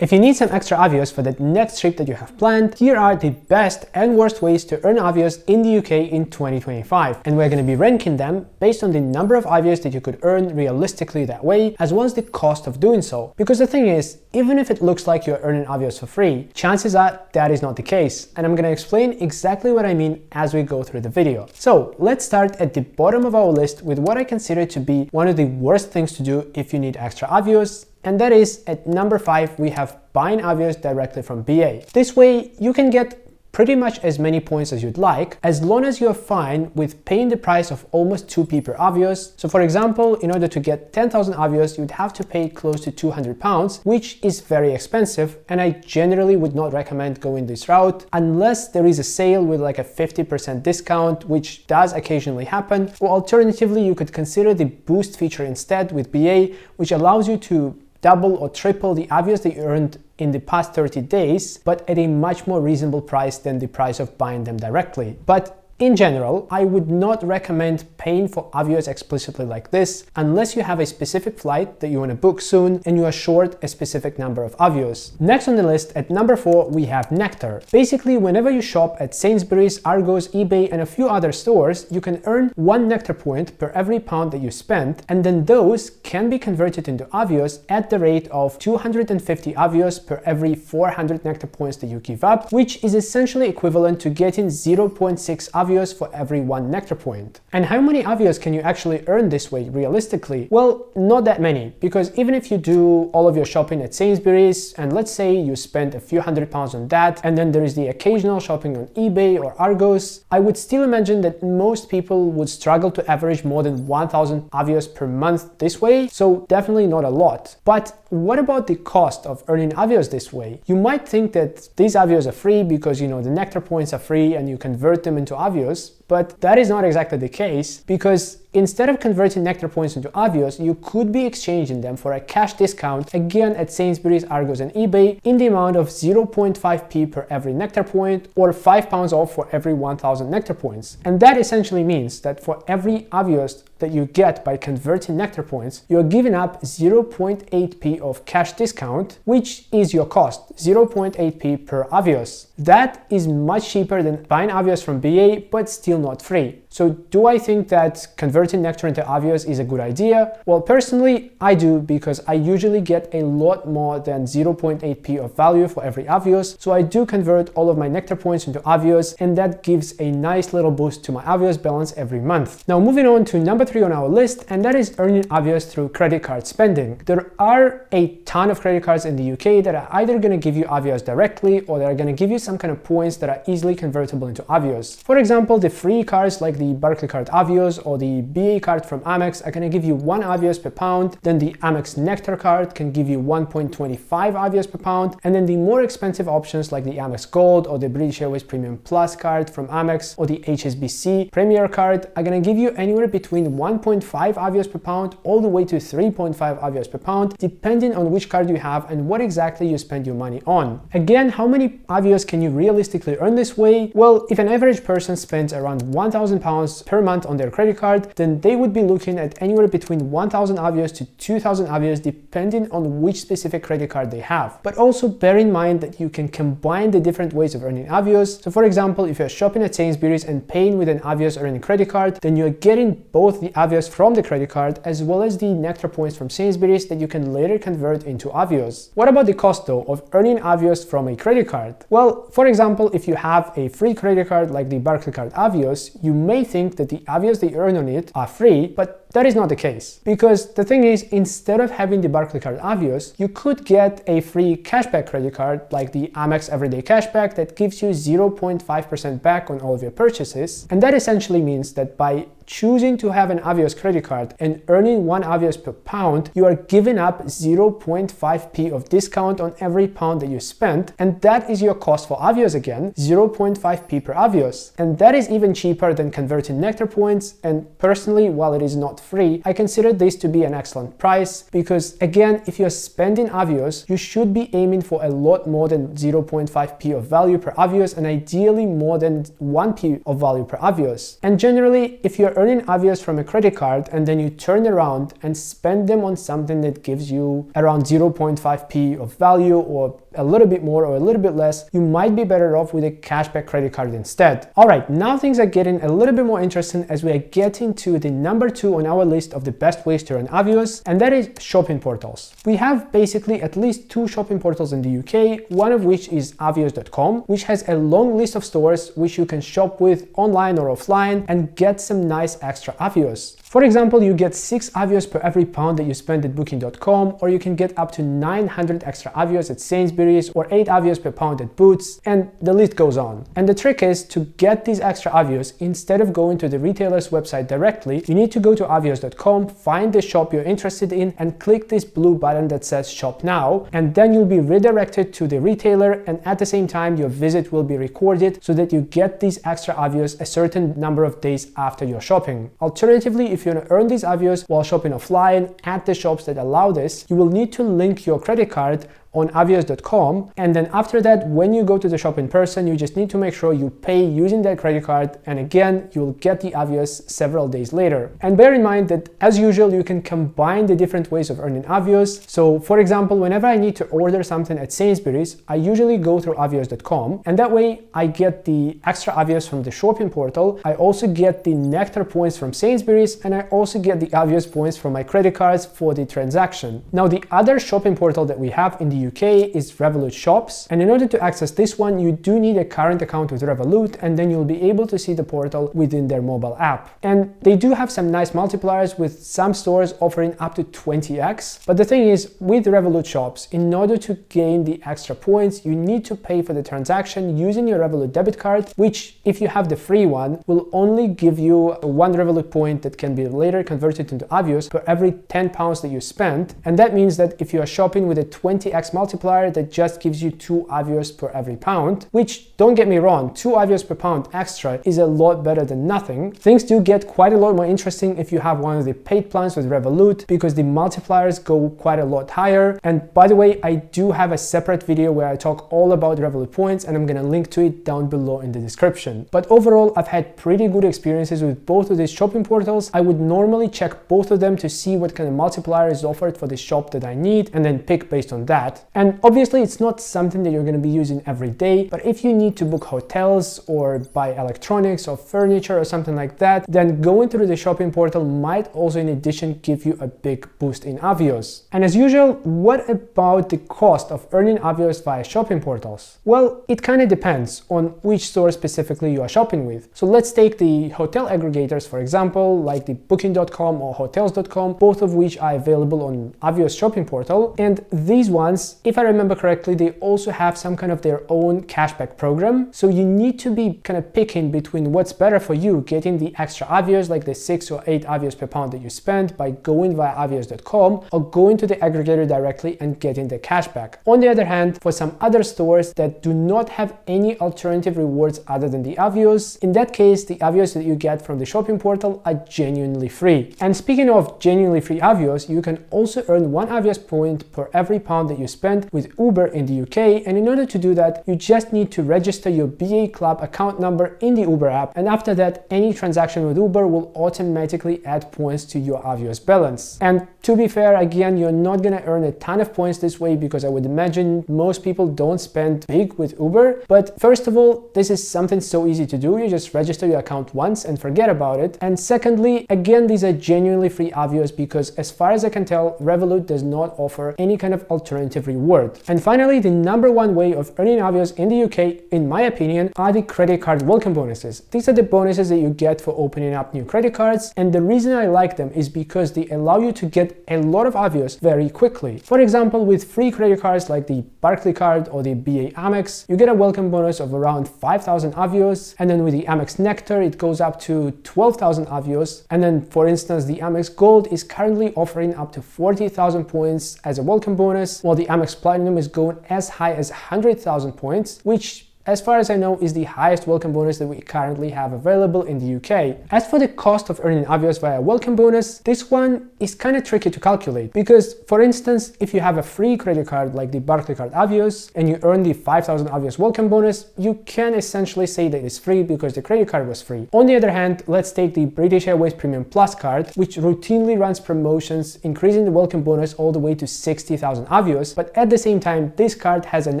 If you need some extra Avios for that next trip that you have planned, here are the best and worst ways to earn Avios in the UK in 2025. And we're going to be ranking them based on the number of Avios that you could earn realistically that way, as well as the cost of doing so. Because the thing is, even if it looks like you're earning Avios for free, chances are that is not the case. And I'm going to explain exactly what I mean as we go through the video. So let's start at the bottom of our list with what I consider to be one of the worst things to do if you need extra Avios. And that is, at number 5, we have buying Avios directly from BA. This way, you can get pretty much as many points as you'd like, as long as you're fine with paying the price of almost 2p per Avios. So for example, in order to get 10,000 Avios, you'd have to pay close to £200, which is very expensive, and I generally would not recommend going this route unless there is a sale with like a 50% discount, which does occasionally happen. Or alternatively, you could consider the boost feature instead with BA, which allows you to double or triple the Avios that you earned in the past 30 days, but at a much more reasonable price than the price of buying them directly. But in general, I would not recommend paying for Avios explicitly like this unless you have a specific flight that you want to book soon and you are short a specific number of Avios. Next on the list, at number 4, we have Nectar. Basically, whenever you shop at Sainsbury's, Argos, eBay, and a few other stores, you can earn 1 Nectar point per every pound that you spend, and then those can be converted into Avios at the rate of 250 Avios per every 400 Nectar points that you give up, which is essentially equivalent to getting 0.6 Avios for every 1 Nectar point. And how many Avios can you actually earn this way realistically? Well, not that many, because even if you do all of your shopping at Sainsbury's, and let's say you spend a few £100s on that, and then there is the occasional shopping on eBay or Argos, I would still imagine that most people would struggle to average more than 1,000 Avios per month this way, so definitely not a lot. But what about the cost of earning Avios this way? You might think that these Avios are free because, the Nectar points are free and you convert them into Avios, but that is not exactly the case, because instead of converting Nectar points into Avios, you could be exchanging them for a cash discount, again at Sainsbury's, Argos, and eBay, in the amount of 0.5p per every Nectar point, or £5 off for every 1,000 Nectar points. And that essentially means that for every Avios that you get by converting Nectar points, you're giving up 0.8p of cash discount, which is your cost, 0.8p per Avios. That is much cheaper than buying Avios from BA, but still not free. So do I think that converting Nectar into Avios is a good idea? Well, personally, I do, because I usually get a lot more than 0.8p of value for every Avios. So I do convert all of my Nectar points into Avios, and that gives a nice little boost to my Avios balance every month. Now moving on to number 3 on our list, and that is earning Avios through credit card spending. There are a ton of credit cards in the UK that are either going to give you Avios directly, or they're going to give you some kind of points that are easily convertible into Avios. For example, the free cards like the Barclaycard Avios or the BA card from Amex are going to give you 1 Avios per pound. Then the Amex Nectar card can give you 1.25 Avios per pound. And then the more expensive options like the Amex Gold or the British Airways Premium Plus card from Amex or the HSBC Premier card are going to give you anywhere between 1.5 Avios per pound all the way to 3.5 Avios per pound, depending on which card you have and what exactly you spend your money on. Again, how many Avios can you realistically earn this way? Well, if an average person spends around £1,000 per month on their credit card, then they would be looking at anywhere between 1,000 Avios to 2,000 Avios, depending on which specific credit card they have. But also bear in mind that you can combine the different ways of earning Avios. So for example, if you're shopping at Sainsbury's and paying with an Avios earning credit card, then you're getting both the Avios from the credit card as well as the Nectar points from Sainsbury's that you can later convert into Avios. What about the cost though of earning Avios from a credit card? Well, for example, if you have a free credit card like the Barclaycard Avios, you may think that the Avios that you earn on it are free, but that is not the case. Because the thing is, instead of having the Barclaycard Avios, you could get a free cashback credit card like the Amex Everyday Cashback that gives you 0.5% back on all of your purchases. And that essentially means that by choosing to have an Avios credit card and earning 1 Avios per pound, you are giving up 0.5p of discount on every pound that you spend, and that is your cost for Avios again, 0.5p per Avios. And that is even cheaper than converting Nectar points, and personally, while it is not free, I consider this to be an excellent price, because again, if you're spending Avios, you should be aiming for a lot more than 0.5p of value per Avios, and ideally more than 1p of value per Avios. And generally, if you're earning Avios from a credit card and then you turn around and spend them on something that gives you around 0.5p of value or a little bit more or a little bit less, you might be better off with a cashback credit card instead. All right, now things are getting a little bit more interesting as we are getting to the number 2 on our list of the best ways to earn Avios, and that is shopping portals. We have basically at least 2 shopping portals in the UK, one of which is Avios.com, which has a long list of stores which you can shop with online or offline and get some nice extra Avios. For example, you get 6 Avios per every pound that you spend at Booking.com, or you can get up to 900 extra Avios at Sainsbury's or 8 Avios per pound at Boots, and the list goes on. And the trick is to get these extra Avios, instead of going to the retailer's website directly, you need to go to Avios.com, find the shop you're interested in, and click this blue button that says Shop Now, and then you'll be redirected to the retailer, and at the same time your visit will be recorded so that you get these extra Avios a certain number of days after your shopping. Alternatively, if you want to earn these Avios while shopping offline at the shops that allow this, you will need to link your credit card on Avios.com, and then after that, when you go to the shop in person, you just need to make sure you pay using that credit card, and again, you will get the Avios several days later. And bear in mind that, as usual, you can combine the different ways of earning Avios. So for example, whenever I need to order something at Sainsbury's, I usually go through Avios.com, and that way I get the extra Avios from the shopping portal, I also get the Nectar points from Sainsbury's, and I also get the Avios points from my credit cards for the transaction. Now, the other shopping portal that we have in the UK is Revolut Shops, and in order to access this one, you do need a current account with Revolut, and then you'll be able to see the portal within their mobile app. And they do have some nice multipliers, with some stores offering up to 20x. But the thing is, with Revolut Shops, in order to gain the extra points, you need to pay for the transaction using your Revolut debit card, which, if you have the free one, will only give you 1 Revolut point that can be later converted into Avios per every £10 that you spend. And that means that if you are shopping with a 20x multiplier, that just gives you 2 Avios per every pound, which, don't get me wrong, 2 Avios per pound extra is a lot better than nothing. Things do get quite a lot more interesting if you have one of the paid plans with Revolut, because the multipliers go quite a lot higher. And by the way, I do have a separate video where I talk all about Revolut points, and I'm gonna link to it down below in the description. But overall, I've had pretty good experiences with both of these shopping portals. I would normally check both of them to see what kind of multiplier is offered for the shop that I need, and then pick based on that. And obviously it's not something that you're going to be using every day, but if you need to book hotels or buy electronics or furniture or something like that, then going through the shopping portal might also in addition give you a big boost in Avios. And as usual, what about the cost of earning Avios via shopping portals? Well, it kind of depends on which store specifically you are shopping with. So let's take the hotel aggregators, for example, like the Booking.com or Hotels.com, both of which are available on Avios shopping portal. And these ones, if I remember correctly, they also have some kind of their own cashback program. So you need to be kind of picking between what's better for you, getting the extra Avios, like the 6 or 8 Avios per pound that you spend by going via Avios.com, or going to the aggregator directly and getting the cashback. On the other hand, for some other stores that do not have any alternative rewards other than the Avios, in that case, the Avios that you get from the shopping portal are genuinely free. And speaking of genuinely free Avios, you can also earn 1 Avios point per every pound that you spend with Uber in the UK, and in order to do that, you just need to register your BA Club account number in the Uber app, and after that, any transaction with Uber will automatically add points to your Avios balance. And to be fair, again, you're not gonna earn a ton of points this way, because I would imagine most people don't spend big with Uber. But first of all, this is something so easy to do. You just register your account once and forget about it. And secondly, again, these are genuinely free Avios, because as far as I can tell, Revolut does not offer any kind of alternative reward. And finally, the number one way of earning Avios in the UK, in my opinion, are the credit card welcome bonuses. These are the bonuses that you get for opening up new credit cards, and the reason I like them is because they allow you to get a lot of Avios very quickly. For example, with free credit cards like the Barclays card or the BA Amex, you get a welcome bonus of around 5,000 Avios, and then with the Amex Nectar, it goes up to 12,000 Avios, and then for instance, the Amex Gold is currently offering up to 40,000 points as a welcome bonus, while the Amex Platinum is going as high as 100,000 points, which as far as I know, is the highest welcome bonus that we currently have available in the UK. As for the cost of earning Avios via welcome bonus, this one is kind of tricky to calculate because, for instance, if you have a free credit card like the Barclaycard Avios and you earn the 5,000 Avios welcome bonus, you can essentially say that it's free because the credit card was free. On the other hand, let's take the British Airways Premium Plus card, which routinely runs promotions increasing the welcome bonus all the way to 60,000 Avios, but at the same time, this card has an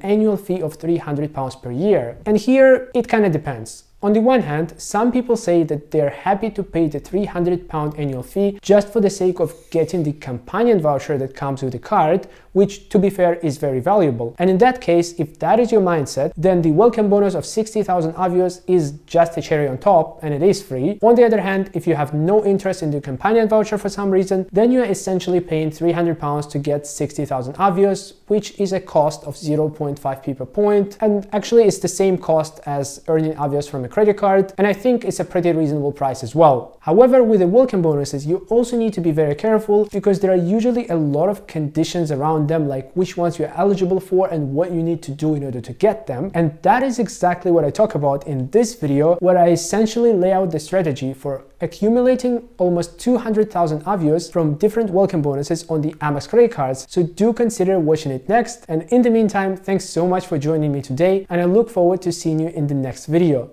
annual fee of £300 per year. And here, it kind of depends. On the one hand, some people say that they're happy to pay the £300 annual fee just for the sake of getting the companion voucher that comes with the card, which, to be fair, is very valuable. And in that case, if that is your mindset, then the welcome bonus of 60,000 Avios is just a cherry on top and it is free. On the other hand, if you have no interest in the companion voucher for some reason, then you are essentially paying £300 to get 60,000 Avios, which is a cost of 0.5p per point, and actually it's the same cost as earning Avios from a credit card, and I think it's a pretty reasonable price as well. However, with the welcome bonuses, you also need to be very careful because there are usually a lot of conditions around them, like which ones you're eligible for and what you need to do in order to get them. And that is exactly what I talk about in this video, where I essentially lay out the strategy for accumulating almost 200,000 Avios from different welcome bonuses on the Amex credit cards. So do consider watching it next. And in the meantime, thanks so much for joining me today, and I look forward to seeing you in the next video.